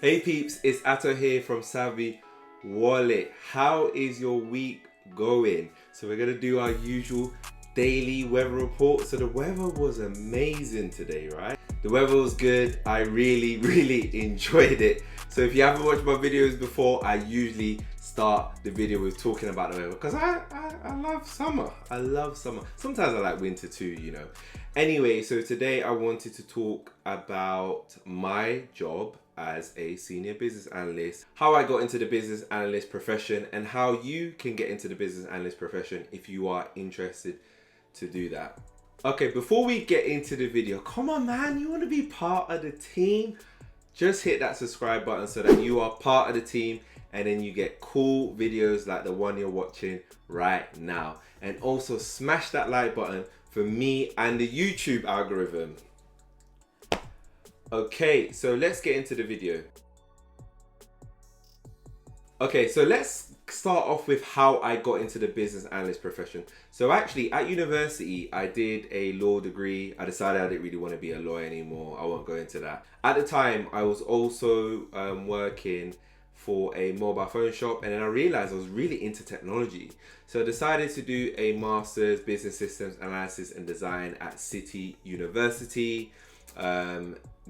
Hey peeps, it's Atto here from Savvy Wallet. How is your week going? So we're gonna do our usual daily weather report. So the weather was amazing today, right? The weather was good. I really enjoyed it. So if you haven't watched my videos before, I usually start the video with talking about the weather because I love summer. I love summer. Sometimes I like winter too, you know. Anyway, so today I wanted to talk about my job as a senior business analyst, how I got into the business analyst profession, and how you can get into the business analyst profession if you are interested to do that. Okay, before we get into the video, come on man, you want to be part of the team? Just hit that subscribe button so that you are part of the team and then you get cool videos like the one you're watching right now. And also smash that like button for me and the YouTube algorithm. Okay, so let's get into the video. Okay, so let's start off with how I got into the business analyst profession. So actually at university, I did a law degree. I decided I didn't really want to be a lawyer anymore. I won't go into that. At the time, I was also working for a mobile phone shop, and then I realized I was really into technology. So I decided to do a master's business systems analysis and design at City University.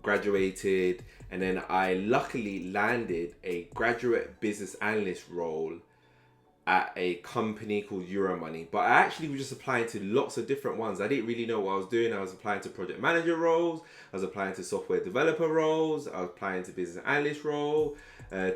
Graduated, and then I luckily landed a graduate business analyst role at a company called Euromoney. But I actually was just applying to lots of different ones. I didn't really know what I was doing. I was applying to project manager roles, I was applying to software developer roles, I was applying to business analyst role,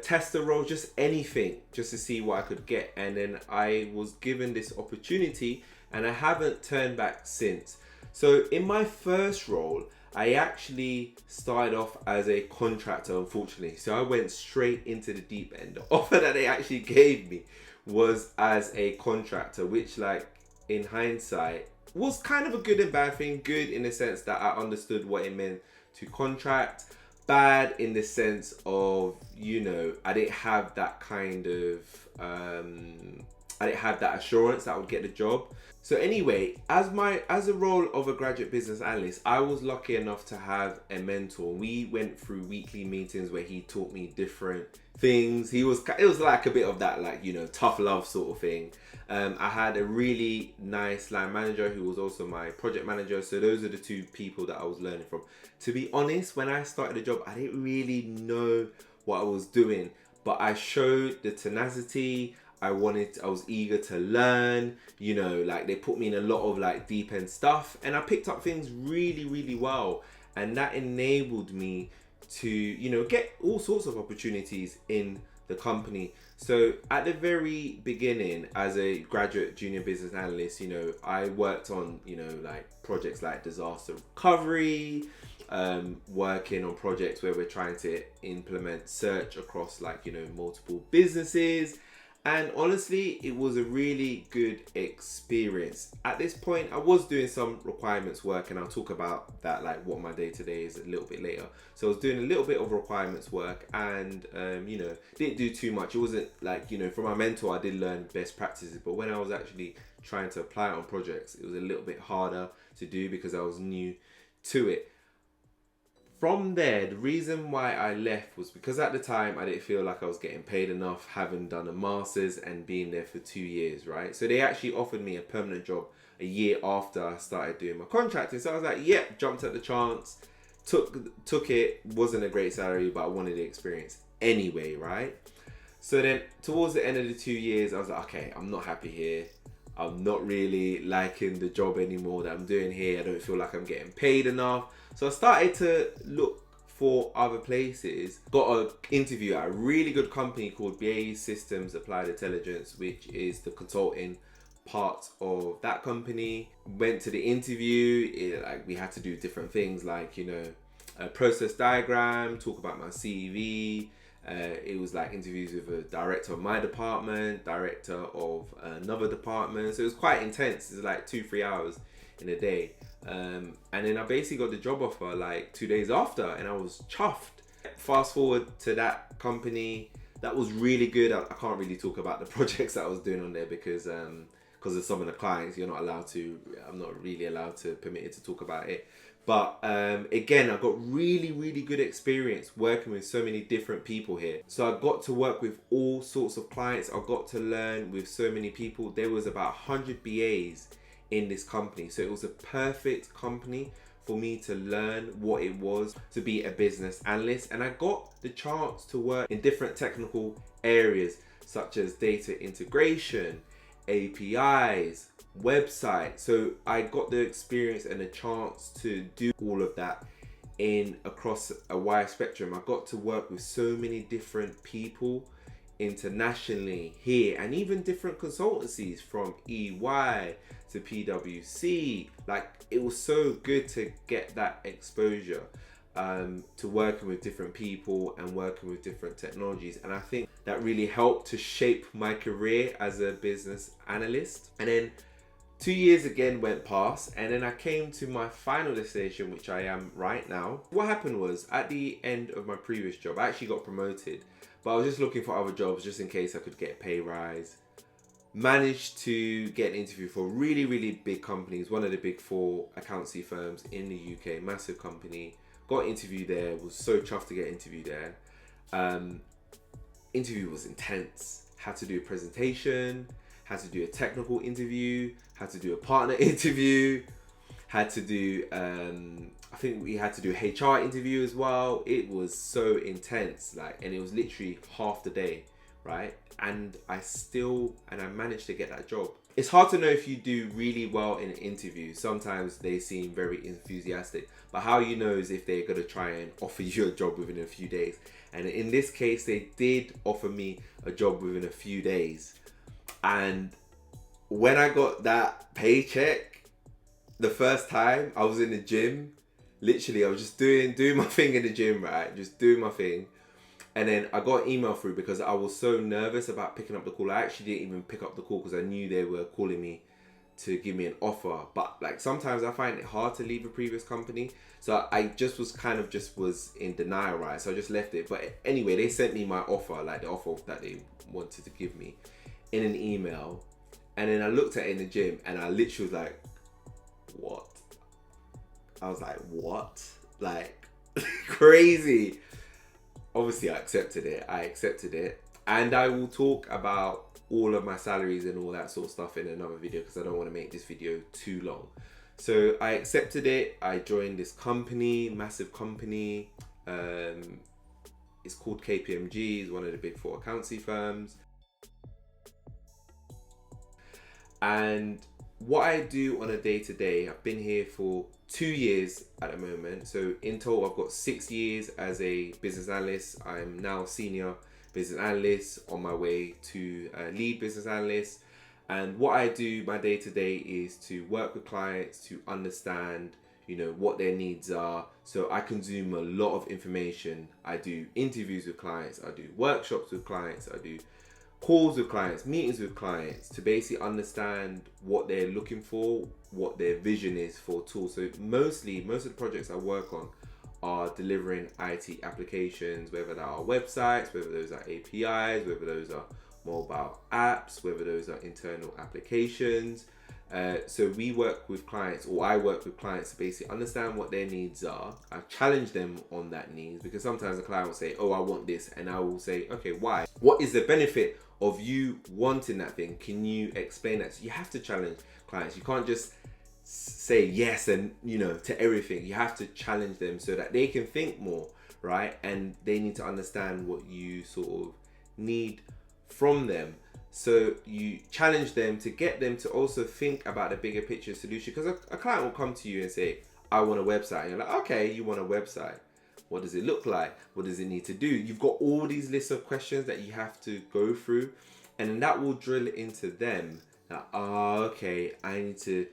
tester role, just anything, just to see what I could get. And then I was given this opportunity and I haven't turned back since. So in my first role, I actually started off as a contractor, unfortunately. So I went straight into the deep end. The offer that they actually gave me was as a contractor, which, like, in hindsight was kind of a good and bad thing. Good in the sense that I understood what it meant to contract. Bad in the sense of, you know, I didn't have that kind of, I didn't have that assurance that I would get the job. So anyway, as a role of a graduate business analyst, I was lucky enough to have a mentor. We went through weekly meetings where he taught me different things. It was like a bit of that, like, you know, tough love sort of thing. I had a really nice line manager who was also my project manager. So those are the two people that I was learning from. To be honest, when I started the job, I didn't really know what I was doing, but I showed the tenacity. I was eager to learn, you know, like they put me in a lot of like deep end stuff and I picked up things really well. And that enabled me to, you know, get all sorts of opportunities in the company. So at the very beginning, as a graduate junior business analyst, you know, I worked on, you know, like projects like disaster recovery, working on projects where we're trying to implement search across, like, you know, multiple businesses. And honestly, it was a really good experience. At this point, I was doing some requirements work, and I'll talk about that, like what my day-to-day is, a little bit later. So I was doing a little bit of requirements work and, you know, didn't do too much. It wasn't like, you know, from my mentor, I did learn best practices. But when I was actually trying to apply it on projects, it was a little bit harder to do because I was new to it. From there, the reason why I left was because at the time I didn't feel like I was getting paid enough, having done a master's and being there for 2 years, right? So they actually offered me a permanent job a year after I started doing my contracting. So I was like, yeah, jumped at the chance, took it. Wasn't a great salary, but I wanted the experience anyway, right? So then towards the end of the 2 years, I was like, okay, I'm not happy here. I'm not really liking the job anymore that I'm doing here. I don't feel like I'm getting paid enough. So I started to look for other places. Got an interview at a really good company called BAE Systems Applied Intelligence, which is the consulting part of that company. Went to the interview. Like, we had to do different things, like, you know, a process diagram, talk about my CV. It was like interviews with a director of my department, director of another department. So it was quite intense. It was like 2-3 hours in a day. And then I basically got the job offer like 2 days after, and I was chuffed. Fast forward to that company, that was really good. I can't really talk about the projects that I was doing on there because because of some of the clients, I'm not really allowed to, permitted to talk about it. But again, I got really, really good experience working with so many different people here. So I got to work with all sorts of clients. I got to learn with so many people. There was about 100 BAs in this company. So it was a perfect company for me to learn what it was to be a business analyst. And I got the chance to work in different technical areas such as data integration, APIs, website. So I got the experience and the chance to do all of that across a wide spectrum. I got to work with so many different people internationally here, and even different consultancies from EY to PwC. Like, it was so good to get that exposure to working with different people and working with different technologies. And I think that really helped to shape my career as a business analyst. And then 2 years again went past, and then I came to my final destination, which I am right now. What happened was, at the end of my previous job, I actually got promoted, but I was just looking for other jobs just in case I could get a pay rise. Managed to get an interview for really, really big companies, one of the big 4 accountancy firms in the UK, massive company. Got interviewed there, was so chuffed to get interviewed there. Interview was intense. Had to do a presentation, had to do a technical interview, had to do a partner interview, had to do, I think we had to do a HR interview as well. It was so intense, and it was literally half the day, right? And I managed to get that job. It's hard to know if you do really well in an interview. Sometimes they seem very enthusiastic, but how you know is if they're gonna try and offer you a job within a few days. And in this case, they did offer me a job within a few days. And when I got that paycheck, the first time I was in the gym, literally I was just doing my thing in the gym, right? Just doing my thing. And then I got an email through because I was so nervous about picking up the call. I actually didn't even pick up the call because I knew they were calling me to give me an offer. But sometimes I find it hard to leave a previous company. So I just was in denial, right? So I just left it. But anyway, they sent me my offer, the offer that they wanted to give me, in an email. And then I looked at it in the gym and I literally was like, what? I was like, what? Crazy. Obviously, I accepted it. And I will talk about all of my salaries and all that sort of stuff in another video because I don't want to make this video too long. So I accepted it. I joined this company, massive company. It's called KPMG. It's one of the big 4 accountancy firms. And what I do on a day-to-day, I've been here for 2 years at the moment. So in total, I've got 6 years as a business analyst. I'm now senior business analyst, on my way to lead business analyst. And what I do, my day-to-day, is to work with clients to understand, what their needs are. So I consume a lot of information. I do interviews with clients. I do workshops with clients. I do calls with clients, meetings with clients to basically understand what they're looking for, what their vision is for tools. So most of the projects I work on are delivering IT applications, whether they are websites, whether those are APIs, whether those are mobile apps, whether those are internal applications. So we work with clients, or I work with clients to basically understand what their needs are. I challenge them on that needs, because sometimes the client will say, oh, I want this. And I will say, okay, why? What is the benefit of you wanting that thing? Can you explain that? So you have to challenge clients. You can't just say yes and, to everything. You have to challenge them so that they can think more, right? And they need to understand what you sort of need from them. So you challenge them to get them to also think about the bigger picture solution. Because a client will come to you and say, I want a website. And you're like, okay, you want a website. What does it look like? What does it need to do? You've got all these lists of questions that you have to go through. And that will drill into them. That, okay, I need to,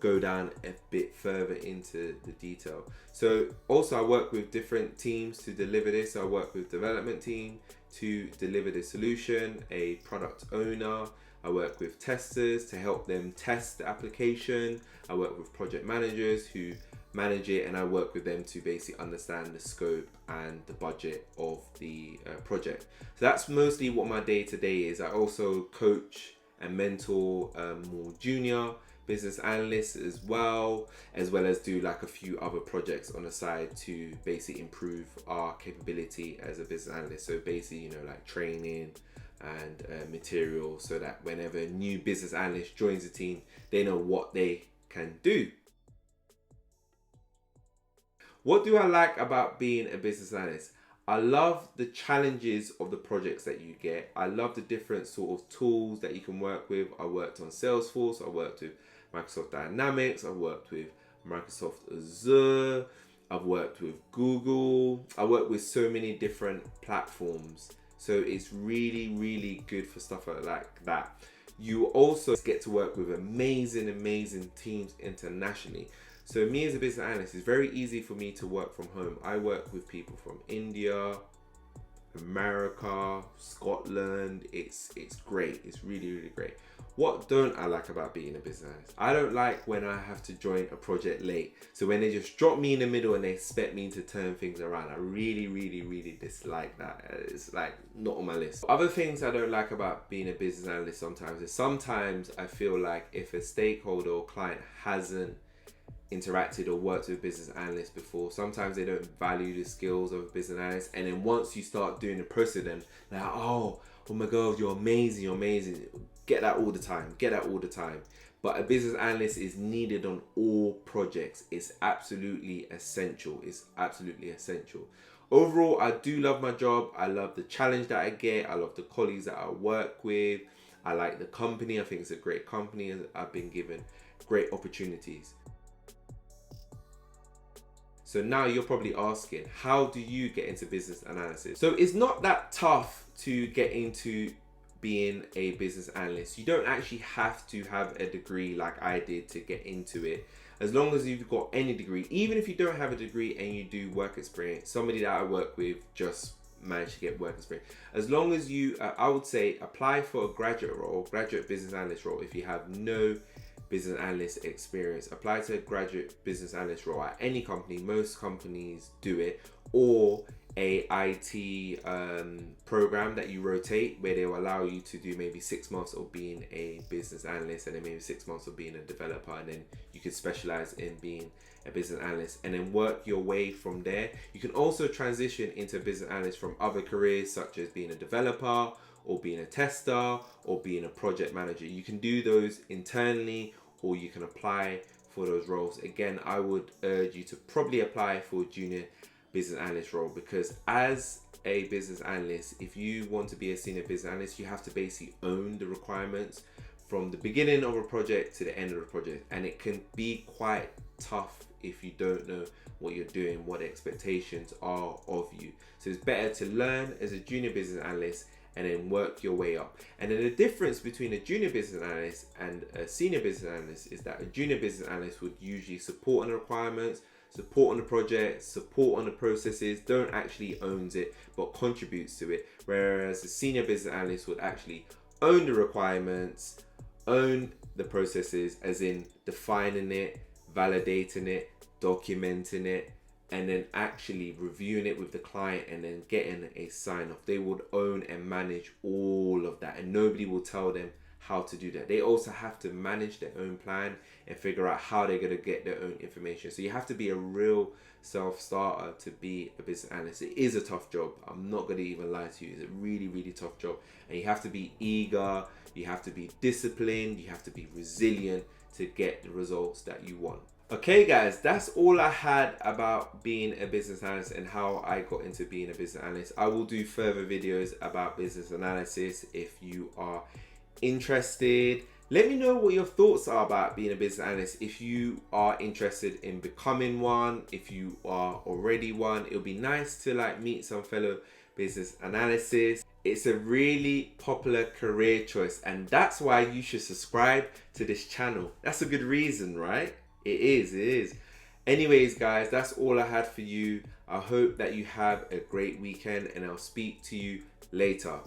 go down a bit further into the detail. So also I work with different teams to deliver this. So I work with development team to deliver the solution, a product owner. I work with testers to help them test the application. I work with project managers who manage it, and I work with them to basically understand the scope and the budget of the project. So that's mostly what my day-to-day is. I also coach and mentor more junior business analysts as well as do like a few other projects on the side to basically improve our capability as a business analyst. So basically, you know, like training and material, so that whenever a new business analyst joins the team, they know what they can do. What do I like about being a business analyst? I love the challenges of the projects that you get. I love the different sort of tools that you can work with. I worked on Salesforce, I worked with Microsoft Dynamics, I've worked with Microsoft Azure, I've worked with Google, I worked with so many different platforms. So it's really, really good for stuff like that. You also get to work with amazing teams internationally. So me as a business analyst, it's very easy for me to work from home. I work with people from India, America, Scotland. It's great. It's really great. What don't I like about being a business analyst? I don't like when I have to join a project late. So when they just drop me in the middle and they expect me to turn things around, I really dislike that. It's like not on my list. Other things I don't like about being a business analyst sometimes I feel like if a stakeholder or client hasn't interacted or worked with business analysts before, sometimes they don't value the skills of a business analyst, and then once you start doing the process, then they're like, oh my god, you're amazing. Get that all the time. But a business analyst is needed on all projects. It's absolutely essential. Overall, I do love my job. I love the challenge that I get. I love the colleagues that I work with. I like the company. I think it's a great company, and I've been given great opportunities. So now you're probably asking, how do you get into business analysis? So it's not that tough to get into being a business analyst. You don't actually have to have a degree like I did to get into it. As long as you've got any degree, even if you don't have a degree and you do work experience, somebody that I work with just managed to get work experience. As long as you, I would say, apply for a graduate business analyst role if you have no business analyst experience. Apply to a graduate business analyst role at any company. Most companies do it, or a IT program that you rotate, where they will allow you to do maybe 6 months of being a business analyst and then maybe 6 months of being a developer, and then you could specialize in being a business analyst and then work your way from there. You can also transition into a business analyst from other careers, such as being a developer or being a tester or being a project manager. You can do those internally, or you can apply for those roles. Again, I would urge you to probably apply for a junior business analyst role, because as a business analyst, if you want to be a senior business analyst, you have to basically own the requirements from the beginning of a project to the end of the project. And it can be quite tough if you don't know what you're doing, what the expectations are of you. So it's better to learn as a junior business analyst and then work your way up. And then the difference between a junior business analyst and a senior business analyst is that a junior business analyst would usually support on the requirements, support on the project, support on the processes, don't actually owns it, but contributes to it. Whereas a senior business analyst would actually own the requirements, own the processes, as in defining it, validating it, documenting it, and then actually reviewing it with the client and then getting a sign off. They would own and manage all of that, and nobody will tell them how to do that. They also have to manage their own plan and figure out how they're going to get their own information. So you have to be a real self-starter to be a business analyst. It is a tough job. I'm not going to even lie to you. It's a really tough job, and you have to be eager, you have to be disciplined, you have to be resilient to get the results that you want. Okay guys, that's all I had about being a business analyst and how I got into being a business analyst. I will do further videos about business analysis if you are interested. Let me know what your thoughts are about being a business analyst. If you are interested in becoming one, if you are already one, it would be nice to meet some fellow business analysts. It's a really popular career choice, and that's why you should subscribe to this channel. That's a good reason, right? It is. Anyways, guys, that's all I had for you. I hope that you have a great weekend, and I'll speak to you later.